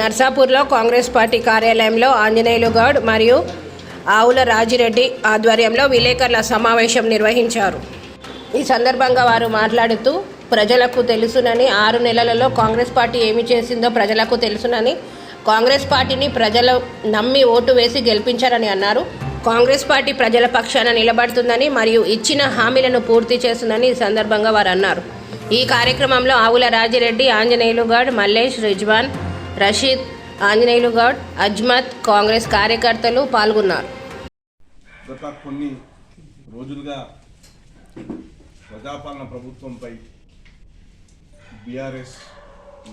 నర్సాపూర్లో Congress party కార్యాలయంలో ఆంజనేయులు గౌడ్ మరియు ఆవుల రాజిరెడ్డి ఆధ్వర్యంలో విలేకరుల సమావేశం నిర్వహించారు. ఈ సందర్భంగా వారు మాట్లాడుతూ ప్రజలకు తెలుసునని 6 నెలలలో కాంగ్రెస్ పార్టీ ఏమి చేసిందో ప్రజలకు తెలుసునని, కాంగ్రెస్ పార్టీని ప్రజలు నమ్మి ఓటు వేసి గెలిపించారని అన్నారు. కాంగ్రెస్ పార్టీ ప్రజల పక్షాన నిలబడుతుందని మరియు ఇచ్చిన హామీలను పూర్తి చేస్తుందని ఈ సందర్భంగా వారు అన్నారు. ఈ కార్యక్రమంలో ఆవుల రాజిరెడ్డి, ఆంజనేయులు గౌడ్, మల్లేష్, రిజ్వాన్, రషీద్, ఆంజనేయులు గౌడ్, అజ్మత్, కాంగ్రెస్ కార్యకర్తలు పాల్గొన్నారు. గత కొన్ని రోజులుగా ప్రజాపాలన ప్రభుత్వంపై బీఆర్ఎస్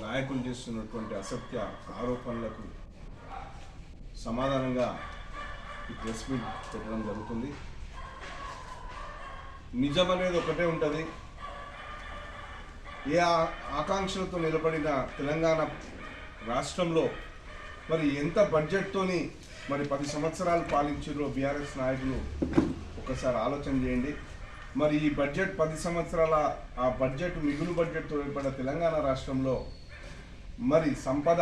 నాయకులు చేస్తున్నటువంటి అసత్య ఆరోపణలకు సమాధానంగా ఈ ప్రెస్ మీట్ పెట్టడం జరుగుతుంది. నిజం అనేది ఒకటే ఉంటుంది. ఏ ఆకాంక్షలతో నిలబడిన తెలంగాణ రాష్ట్రంలో మరి ఎంత బడ్జెట్తోని మరి 10 సంవత్సరాలు పాలించారో బీఆర్ఎస్ నాయకులు ఒకసారి ఆలోచన చేయండి. మరి ఈ బడ్జెట్ 10 సంవత్సరాల ఆ బడ్జెట్ మిగులు బడ్జెట్తో ఏర్పడిన తెలంగాణ రాష్ట్రంలో మరి సంపద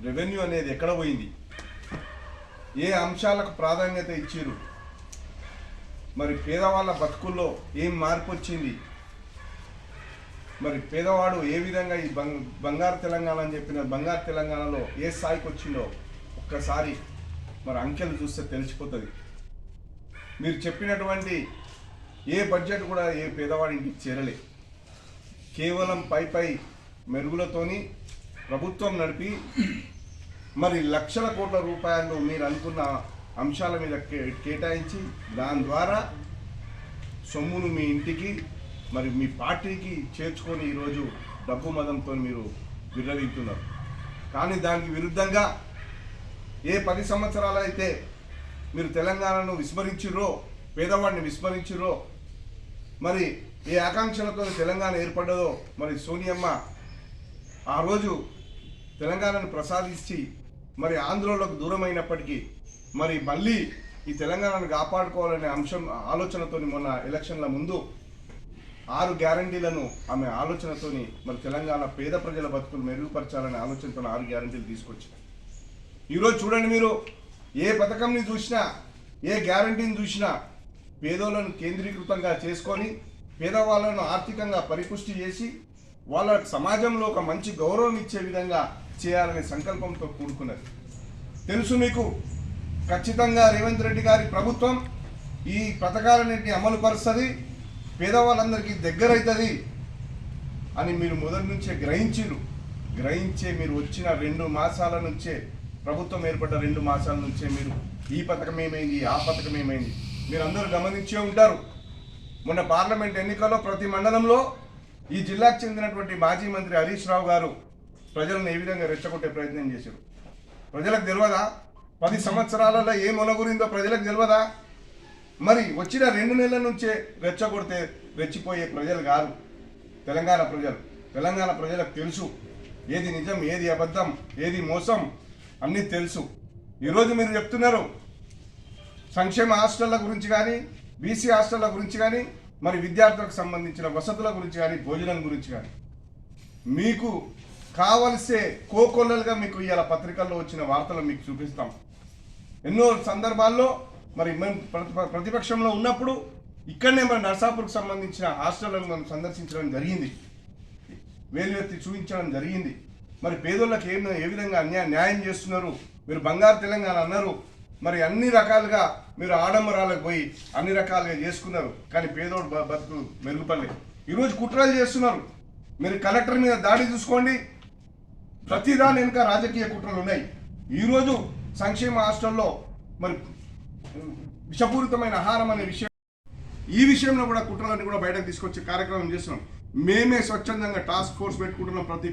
రెవెన్యూ అనేది ఎక్కడ పోయింది, ఏ అంశాలకు ప్రాధాన్యత ఇచ్చారు, మరి పేదవాళ్ళ బతుకుల్లో ఏం మార్పు వచ్చింది, మరి పేదవాడు ఏ విధంగా ఈ బంగారు తెలంగాణ అని చెప్పిన బంగారు తెలంగాణలో ఏ స్థాయికి వచ్చిందో ఒక్కసారి మరి అంకెలు చూస్తే తెలిసిపోతుంది. మీరు చెప్పినటువంటి ఏ బడ్జెట్ కూడా ఏ పేదవాడి ఇంటికి చేరలే. కేవలం పై మెరుగులతోని ప్రభుత్వం నడిపి మరి లక్షల కోట్ల రూపాయలు మీరు అనుకున్న అంశాల మీద కేటాయించి దాని ద్వారా సొమ్మును మీ ఇంటికి మరి మీ పార్టీకి చేర్చుకొని ఈరోజు డబ్బు మదంతో మీరు విర్రవీగుతున్నారు. కానీ దానికి విరుద్ధంగా ఏ 10 సంవత్సరాలు అయితే మీరు తెలంగాణను విస్మరించిరో, పేదవాడిని విస్మరించిరో, మరి ఏ ఆకాంక్షలతో తెలంగాణ ఏర్పడ్డదో మరి సోనియమ్మ ఆ రోజు తెలంగాణను ప్రసాదించి మరి ఆంధ్రలోకి దూరమైనప్పటికీ మరి మళ్ళీ ఈ తెలంగాణను కాపాడుకోవాలనే ఆలోచనతో మొన్న ఎలక్షన్ల ముందు 6 గ్యారంటీలను ఆమె ఆలోచనతోని మరి తెలంగాణ పేద ప్రజల బతుకులు మెరుగుపరచాలనే ఆలోచనతో 6 గ్యారంటీలు తీసుకొచ్చారు. ఈరోజు చూడండి, మీరు ఏ పథకంని చూసినా, ఏ గ్యారంటీని చూసినా పేదోళ్ళను కేంద్రీకృతంగా చేసుకొని పేదవాళ్ళను ఆర్థికంగా పరిపుష్టి చేసి వాళ్ళ సమాజంలో ఒక మంచి గౌరవం ఇచ్చే విధంగా చేయాలనే సంకల్పంతో కూడుకున్నది. తెలుసు మీకు, ఖచ్చితంగా రేవంత్ రెడ్డి గారి ప్రభుత్వం ఈ పథకాలన్నింటినీ అమలు పరుస్తుంది, పేదవాళ్ళందరికీ దగ్గరైతుంది అని మీరు మొదటి నుంచే గ్రహించే మీరు వచ్చిన 2 మాసాల నుంచే, ప్రభుత్వం ఏర్పడ్డ 2 మాసాల నుంచే మీరు ఈ పథకం ఏమైంది, ఆ పథకం ఏమైంది మీరు అందరూ గమనించే ఉంటారు. మొన్న పార్లమెంట్ ఎన్నికల్లో ప్రతి మండలంలో ఈ జిల్లాకు చెందినటువంటి మాజీ మంత్రి హరీష్ రావు గారు ప్రజలను ఏ విధంగా రెచ్చగొట్టే ప్రయత్నం చేశారు. ప్రజలకు తెలియదా? 10 సంవత్సరాలలో ఏ మొనగురిందో ప్రజలకు తెలియదా? మరి వచ్చిన 2 నెలల నుంచే రెచ్చగొడితే రెచ్చిపోయే ప్రజలు కాదు తెలంగాణ ప్రజలకు తెలుసు ఏది నిజం, ఏది అబద్ధం, ఏది మోసం అన్నీ తెలుసు. ఈరోజు మీరు చెప్తున్నారు సంక్షేమ హాస్టళ్ల గురించి కానీ, బీసీ హాస్టళ్ల గురించి కానీ, మరి విద్యార్థులకు సంబంధించిన వసతుల గురించి కానీ, భోజనం గురించి కానీ మీకు కావలసే కోకొల్లలుగా మీకు ఇవాళ పత్రికల్లో వచ్చిన వార్తలు మీకు చూపిస్తాం. ఎన్నో సందర్భాల్లో మరి మేము ప్రతిపక్షంలో ఉన్నప్పుడు ఇక్కడనే మన నర్సాపూర్కి సంబంధించిన హాస్టళ్లను మనం సందర్శించడం జరిగింది, వేలువెత్తి చూపించడం జరిగింది. మరి పేదోళ్ళకి ఏ విధంగా న్యాయం చేస్తున్నారు. మీరు బంగారు తెలంగాణ అన్నారు, మరి అన్ని రకాలుగా మీరు ఆడంబరాలకు పోయి అన్ని రకాలుగా చేసుకున్నారు, కానీ పేదోడు బతుకు మెరుగుపడలేదు. ఈరోజు కుట్రలు చేస్తున్నారు. మీరు కలెక్టర్ మీద దాడి చూసుకోండి, ప్రతిదాని వెనుక రాజకీయ కుట్రలు ఉన్నాయి. ఈరోజు సంక్షేమ హాస్టల్లో మరి విషపూరితమైన ఆహారం అనే విషయం, ఈ విషయంలో కూడా కుట్రలన్నీ కూడా బయటకు తీసుకొచ్చే కార్యక్రమం చేస్తున్నాం. మేమే స్వచ్ఛందంగా టాస్క్ ఫోర్స్ పెట్టుకుంటున్నాం. ప్రతి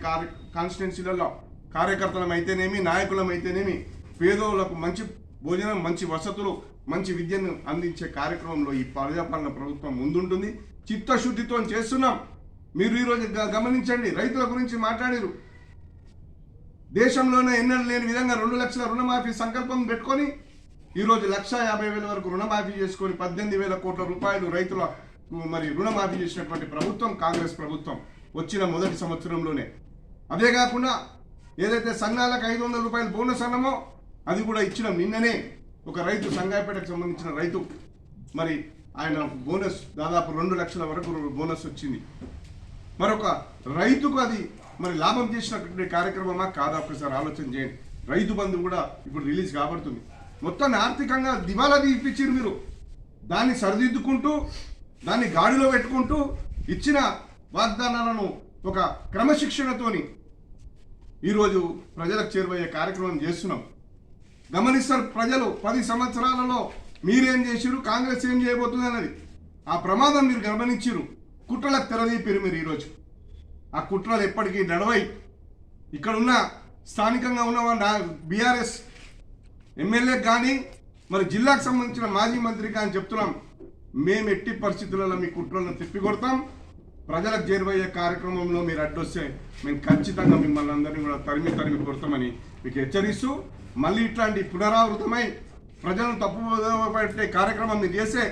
కాన్స్టిట్యున్సీలలో కార్యకర్తలం అయితేనేమి, నాయకులం అయితేనేమి పేదోళ్లకు మంచి భోజనం, మంచి వసతులు, మంచి విద్యను అందించే కార్యక్రమంలో ఈ ప్రజాపాలన ప్రభుత్వం ముందుంటుంది. చిత్తశుద్ధితో చేస్తున్నాం. మీరు ఈరోజు గమనించండి, రైతుల గురించి మాట్లాడారు. దేశంలోనే ఎన్నడూ లేని విధంగా 2 లక్షల రుణమాఫీ సంకల్పం పెట్టుకొని ఈరోజు 1,50,000 వరకు రుణమాఫీ చేసుకొని 18,000 కోట్ల రూపాయలు రైతుల మరి రుణమాఫీ చేసినటువంటి ప్రభుత్వం కాంగ్రెస్ ప్రభుత్వం వచ్చిన మొదటి సంవత్సరంలోనే. అదే కాకుండా ఏదైతే సంఘాలకు 500 రూపాయలు బోనస్ అన్నామో అది కూడా ఇచ్చినాం. నిన్ననే ఒక రైతు సంగాయపేటకు సంబంధించిన రైతు మరి ఆయన బోనస్ దాదాపు 2 లక్షల వరకు బోనస్ వచ్చింది. మరొక రైతుకు అది మరి లాభం చేసినటువంటి కార్యక్రమమా కాదా ఒకసారి ఆలోచన చేయండి. రైతు బంధు కూడా ఇప్పుడు రిలీజ్ కాబడుతుంది. మొత్తాన్ని ఆర్థికంగా దివాలా తీపిచ్చిరు మీరు. దాన్ని సరిదిద్దుకుంటూ దాన్ని గాడిలో పెట్టుకుంటూ ఇచ్చిన వాగ్దానాలను ఒక క్రమశిక్షణతోని ఈరోజు ప్రజలకు చేరువయ్యే కార్యక్రమం చేస్తున్నాం. గమనిస్తారు ప్రజలు 10 సంవత్సరాలలో మీరేం చేసిరు, కాంగ్రెస్ ఏం చేయబోతుంది అన్నది. ఆ ప్రమాదం మీరు గమనించిరు. కుట్రలకు తెరదీపారు మీరు ఈరోజు. ఆ కుట్రలు ఎప్పటికీ నడవై ఇక్కడున్న స్థానికంగా ఉన్న బీఆర్ఎస్ ఎమ్మెల్యేకి కానీ మరి జిల్లాకు సంబంధించిన మాజీ మంత్రి కానీ చెప్తున్నాం, మేము ఎట్టి పరిస్థితులలో మీ కుట్రలను తిప్పికొడతాం. ప్రజలకు చేరువయ్యే కార్యక్రమంలో మీరు అడ్డొస్తే మేము ఖచ్చితంగా మిమ్మల్ని అందరినీ కూడా తరిమి కొడతామని మీకు హెచ్చరిస్తూ, మళ్ళీ ఇట్లాంటి పునరావృతమై ప్రజలను తప్పుపట్టే కార్యక్రమం మీరు చేసే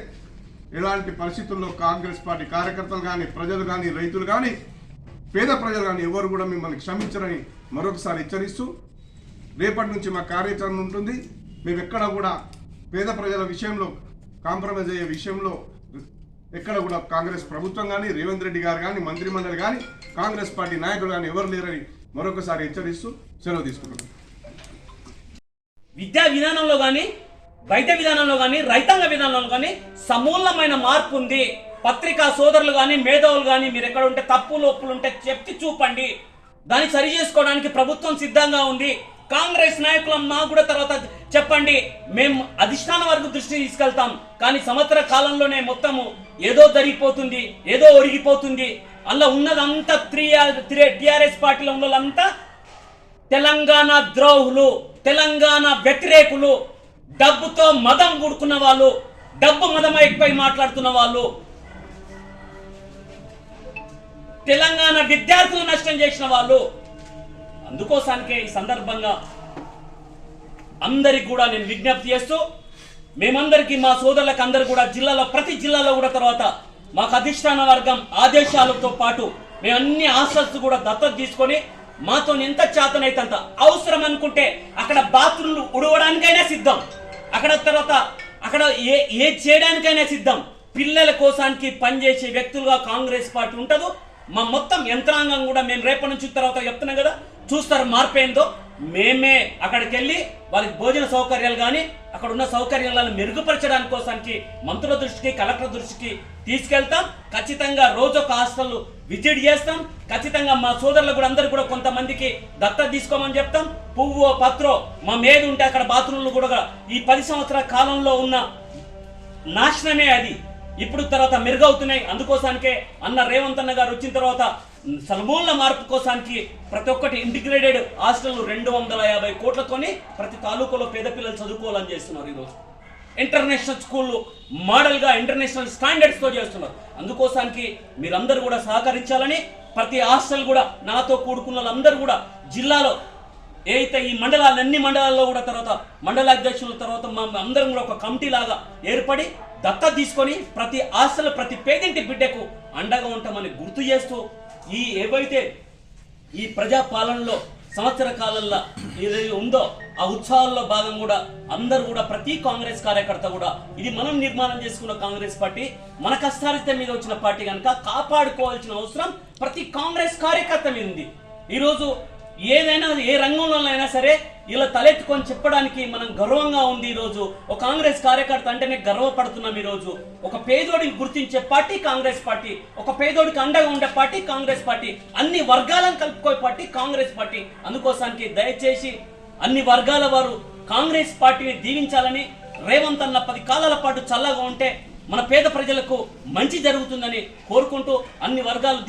ఎలాంటి పరిస్థితుల్లో కాంగ్రెస్ పార్టీ కార్యకర్తలు కానీ ప్రజలు కానీ రైతులు కానీ పేద ప్రజలు కానీ ఎవరు కూడా మిమ్మల్ని క్షమించరని మరొకసారి హెచ్చరిస్తూ, రేపటి నుంచి మా కార్యాచరణ ఉంటుంది. మేము ఎక్కడ కూడా పేద ప్రజల విషయంలో కాంప్రమైజ్ అయ్యే విషయంలో ఎక్కడ కూడా కాంగ్రెస్ ప్రభుత్వం కానీ రేవంత్ రెడ్డి గారు కానీ మంత్రిమండలి కానీ కాంగ్రెస్ పార్టీ నాయకులు కానీ ఎవరు లేరని మరొకసారి హెచ్చరిస్తూ సెలవు తీసుకున్నాం. విద్యా విధానంలో కానీ వైద్య విధానంలో కానీ రైతాంగ విధానంలో కానీ సమూలమైన మార్పు ఉంది. పత్రికా సోదరులు కానీ మేధావులు కానీ మీరు ఎక్కడ ఉంటే తప్పులు ఒప్పులు ఉంటే చెప్పి చూపండి. దాన్ని సరి చేసుకోవడానికి ప్రభుత్వం సిద్ధంగా ఉంది. కాంగ్రెస్ నాయకులం మా కూడా తర్వాత చెప్పండి, మేము అధిష్టాన వరకు దృష్టి తీసుకెళ్తాం. కానీ సంవత్సర కాలంలోనే మొత్తము ఏదో జరిగిపోతుంది, ఏదో ఒరిగిపోతుంది. అలా ఉన్నదంతా టిఆర్ఎస్ పార్టీలో ఉన్నదంతా తెలంగాణ ద్రోహులు, తెలంగాణ వ్యతిరేకులు, డబ్బుతో మదం కూడుకున్న వాళ్ళు, డబ్బు మదం ఎక్కువై మాట్లాడుతున్న వాళ్ళు, తెలంగాణ విద్యార్థులు నష్టం చేసిన వాళ్ళు. అందుకోసానికే ఈ సందర్భంగా అందరికి కూడా నేను విజ్ఞప్తి చేస్తూ, మేమందరికీ మా సోదరులకు అందరు కూడా జిల్లాలో ప్రతి జిల్లాలో కూడా తర్వాత మాకు అధిష్టాన వర్గం ఆదేశాలతో పాటు మేము అన్ని హాస్టల్స్ కూడా దత్తత తీసుకొని మాతో ఎంత చేతనైతే అంత అవసరం అనుకుంటే అక్కడ బాత్రూమ్లు ఉడవడానికైనా సిద్ధం, అక్కడ తర్వాత అక్కడ ఏ చేయడానికైనా సిద్ధం. పిల్లల కోసానికి పనిచేసే వ్యక్తులుగా కాంగ్రెస్ పార్టీ ఉంటుందో. మా మొత్తం యంత్రాంగం కూడా మేము రేపటి నుంచి తర్వాత చెప్తున్నాం కదా, చూస్తారు మార్పేందో. మేమే అక్కడికి వెళ్ళి వాళ్ళకి భోజన సౌకర్యాలు కానీ అక్కడ ఉన్న సౌకర్యాలను మెరుగుపరచడానికి కోసానికి మంత్రుల దృష్టికి కలెక్టర్ దృష్టికి తీసుకెళ్తాం. ఖచ్చితంగా రోజు ఒక హాస్టల్ విజిట్ చేస్తాం. ఖచ్చితంగా మా సోదరులు కూడా అందరు కూడా కొంతమందికి దత్తత తీసుకోమని చెప్తాం. పువ్వు పత్రో మా మీద ఉంటే అక్కడ బాత్రూంలు కూడా ఈ 10 సంవత్సరాల కాలంలో ఉన్న నాశనమే అది ఇప్పుడు తర్వాత మెరుగవుతున్నాయి. అందుకోసానికే అన్న రేవంత్ అన్న గారు వచ్చిన తర్వాత సమూల మార్పు కోసానికి ప్రతి ఒక్కటి ఇంటిగ్రేటెడ్ హాస్టల్ 250 కోట్లతోని ప్రతి తాలూకాలో పేద పిల్లలు చదువుకోవాలని చేస్తున్నారు. ఈరోజు ఇంటర్నేషనల్ స్కూళ్ళు మోడల్గా ఇంటర్నేషనల్ స్టాండర్డ్స్తో చేస్తున్నారు. అందుకోసానికి మీరందరూ కూడా సహకరించాలని, ప్రతి హాస్టల్ కూడా నాతో కూడుకున్న వాళ్ళందరూ కూడా జిల్లాలో ఏదైతే ఈ అన్ని మండలాల్లో కూడా తర్వాత మండల అధ్యక్షుల తర్వాత మా అందరం కూడా ఒక కమిటీ లాగా ఏర్పడి దత్తత తీసుకొని ప్రతి హాస్టల్ ప్రతి పేదింటి బిడ్డకు అండగా ఉంటామని గుర్తు చేస్తూ, ఏవైతే ఈ ప్రజాపాలనలో సంవత్సర కాలంలో ఏదైతే ఉందో ఆ ఉత్సవాల్లో భాగం కూడా అందరూ కూడా ప్రతి కాంగ్రెస్ కార్యకర్త కూడా ఇది మనం నిర్మాణం చేసుకున్న కాంగ్రెస్ పార్టీ, మన కష్టారిత మీద వచ్చిన పార్టీ కనుక కాపాడుకోవాల్సిన అవసరం ప్రతి కాంగ్రెస్ కార్యకర్త మీద ఉంది. ఈరోజు ఏదైనా ఏ రంగంలోనైనా సరే ఇలా తలెత్తుకొని చెప్పడానికి మనం గర్వంగా ఉంది. ఈరోజు ఒక కాంగ్రెస్ కార్యకర్త అంటేనే గర్వపడుతున్నాం. ఈరోజు ఒక పేదోడిని గుర్తించే పార్టీ కాంగ్రెస్ పార్టీ, ఒక పేదోడికి అండగా ఉండే పార్టీ కాంగ్రెస్ పార్టీ, అన్ని వర్గాలను కలుపుకోే పార్టీ కాంగ్రెస్ పార్టీ. అందుకోసానికి దయచేసి అన్ని వర్గాల వారు కాంగ్రెస్ పార్టీని దీవించాలని, రేవంత్ అన్న 10 కాలాల పాటు చల్లగా ఉంటే మన పేద ప్రజలకు మంచి జరుగుతుందని కోరుకుంటూ అన్ని వర్గాలు